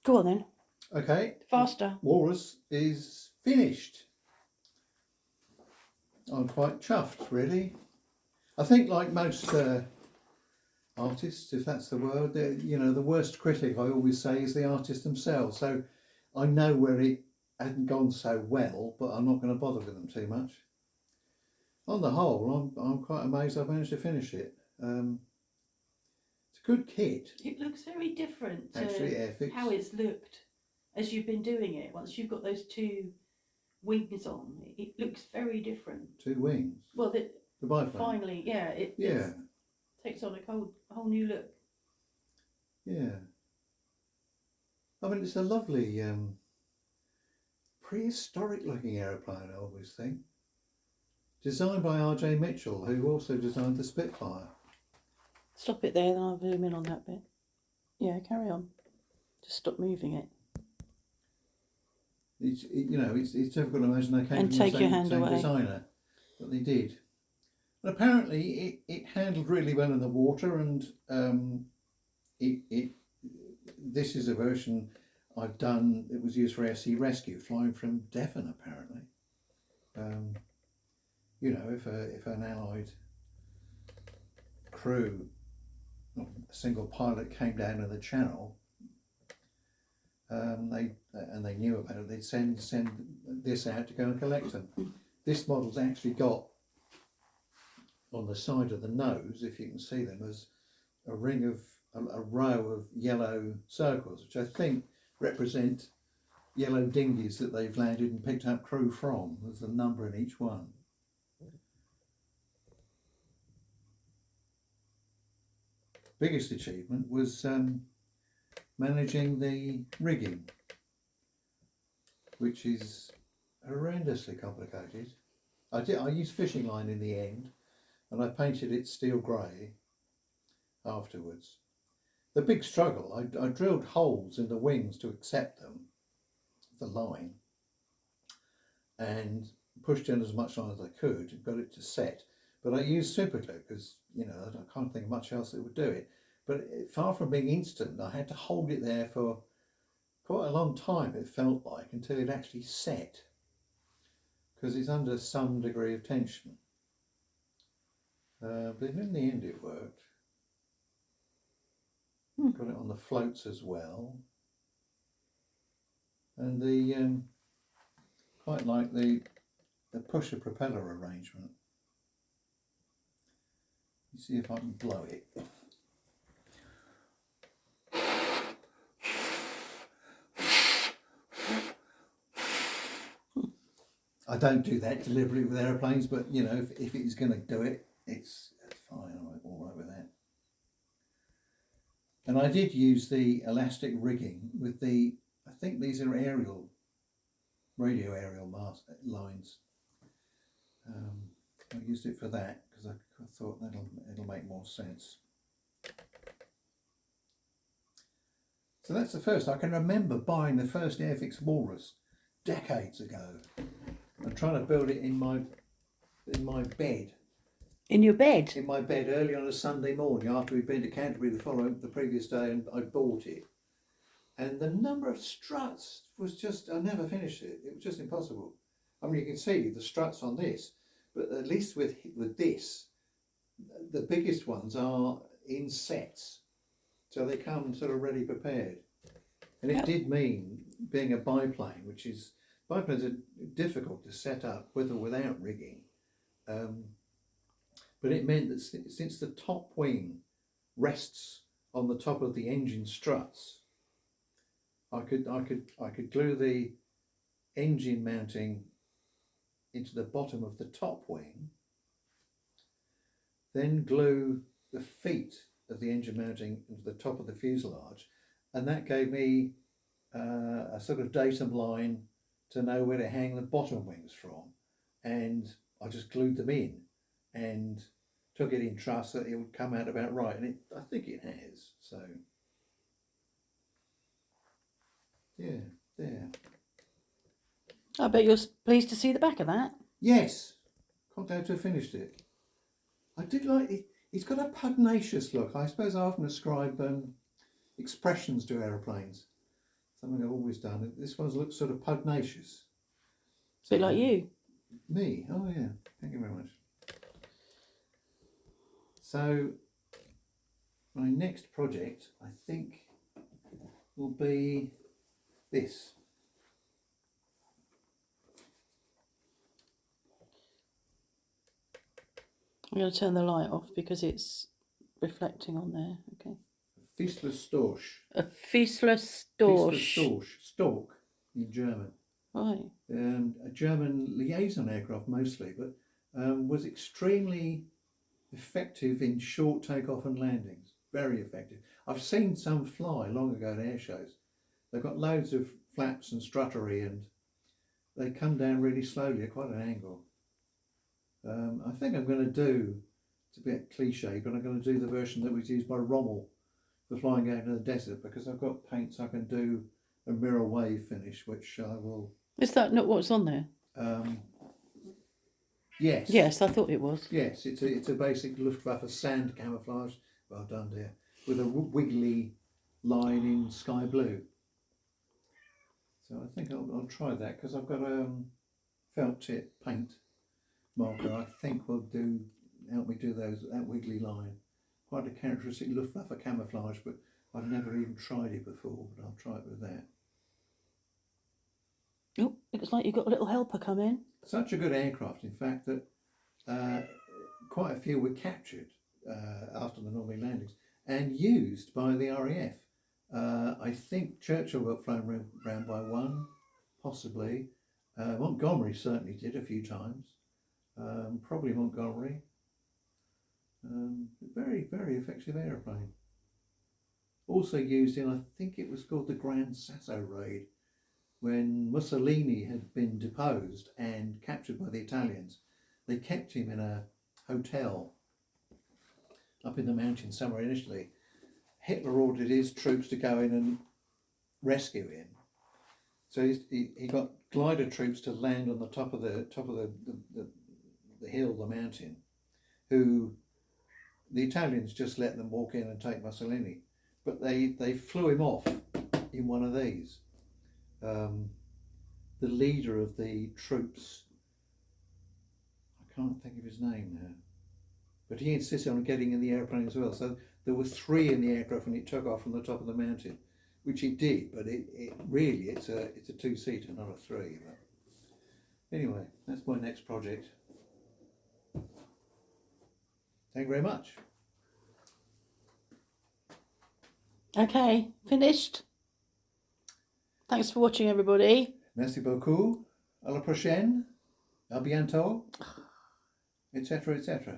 Go on then. Okay. Faster. Walrus is finished. I'm quite chuffed, really. I think, like most artists, if that's the word, the worst critic I always say is the artist themselves. So I know where it hadn't gone so well, but I'm not going to bother with them too much. On the whole, I'm quite amazed I've managed to finish it. It's a good kit. It looks very different to Actually, Airfix. how it's looked as you've been doing it. Once you've got those two wings on, it looks very different. Two wings. Well, the biplane. Finally, yeah, it takes on a whole new look. Yeah. I mean, it's a lovely prehistoric looking aeroplane, I always think. Designed by R.J. Mitchell, who also designed the Spitfire. Stop it there, then I'll zoom in on that bit. Yeah, carry on. Just stop moving it. It's difficult to imagine they came And from take the your same, hand same away. designer, but they did. And apparently, it handled really well in the water, and this is a version I've done. It was used for SC Rescue, flying from Devon, apparently. If an Allied crew, a single pilot, came down in the Channel, they knew about it, they'd send this out to go and collect them. This model's actually got on the side of the nose, if you can see them, as a row of yellow circles, which I think represent yellow dinghies that they've landed and picked up crew from. There's a number in each one. Biggest achievement was managing the rigging, which is horrendously complicated. I used fishing line in the end, and I painted it steel grey afterwards. The big struggle, I drilled holes in the wings to accept them, the line, and pushed in as much line as I could and got it to set. But I used super glue because, I can't think of much else that would do it. But far from being instant, I had to hold it there for quite a long time, it felt like, until it actually set, because it's under some degree of tension. But in the end it worked. Got it on the floats as well. And the quite like the pusher propeller arrangement. You see if I can blow it. I don't do that deliberately with aeroplanes, but if it's going to do it, it's fine. I'm all right with that. And I did use the elastic rigging with I think these are radio aerial mast lines. I used it for that because I thought it'll make more sense. So that's the first. I can remember buying the first Airfix Walrus decades ago and trying to build it in my bed. In your bed? In my bed early on a Sunday morning after we'd been to Canterbury the previous day, and I bought it. And the number of struts was just, I never finished it. It was just impossible. I mean, you can see the struts on this, but at least with this, the biggest ones are in sets. So they come sort of ready prepared. And it did mean being a biplane, biplanes are difficult to set up with or without rigging. But it meant that since the top wing rests on the top of the engine struts, I could glue the engine mounting into the bottom of the top wing, then glue the feet of the engine mounting into the top of the fuselage, and that gave me a sort of datum line to know where to hang the bottom wings from, and I just glued them in and took it in truss that it would come out about right, and I think it has. So yeah, there. I bet you're pleased to see the back of that. Yes, quite glad to have finished it. I did like it. It's got a pugnacious look. I suppose I often ascribe expressions to aeroplanes. something I've always done. This one looks sort of pugnacious. A bit like you. Me? Oh yeah, thank you very much. So my next project, I think, will be this. I'm going to turn the light off because it's reflecting on there. Okay. Feiseler Storche. A Feiseler Feiseler Storche. Storche. Stork in German. Right. A German liaison aircraft mostly, but was extremely effective in short takeoff and landings. Very effective. I've seen some fly long ago at air shows. They've got loads of flaps and struttery, and they come down really slowly at quite an angle. I think I'm going to do, it's a bit cliche, but I'm going to do the version that was used by Rommel for flying out in the desert, because I've got paints I can do a mirror wave finish, which I will. Is that not what's on there? Yes. Yes, I thought it was. Yes, it's a basic Luftwaffe sand camouflage. Well done, dear. With a wiggly line in sky blue. So I think I'll try that, because I've got a felt tip paint marker. I think will help me do that wiggly line. Quite a characteristic Luftwaffe camouflage, but I've never even tried it before. But I'll try it with that. Oh, looks like you've got a little helper come in. Such a good aircraft, in fact, that quite a few were captured after the Normandy landings and used by the RAF. I think Churchill got flown round by one, possibly. Montgomery certainly did a few times. Probably Montgomery. Very, very effective aeroplane. Also used in, I think it was called the Gran Sasso raid, when Mussolini had been deposed and captured by the Italians. They kept him in a hotel up in the mountains somewhere in Italy. Hitler ordered his troops to go in and rescue him. So he got glider troops to land on the top of the hill, the mountain, who the Italians just let them walk in and take Mussolini. But they flew him off in one of these. The leader of the troops, I can't think of his name now, but he insisted on getting in the airplane as well. So there were 3 in the aircraft when it took off from the top of the mountain, which it did, but it's a 2-seater, not a 3. But anyway, that's my next project. Thank you very much. Okay, finished. Thanks for watching, everybody. Merci beaucoup. À la prochaine. À bientôt. Etc. etc.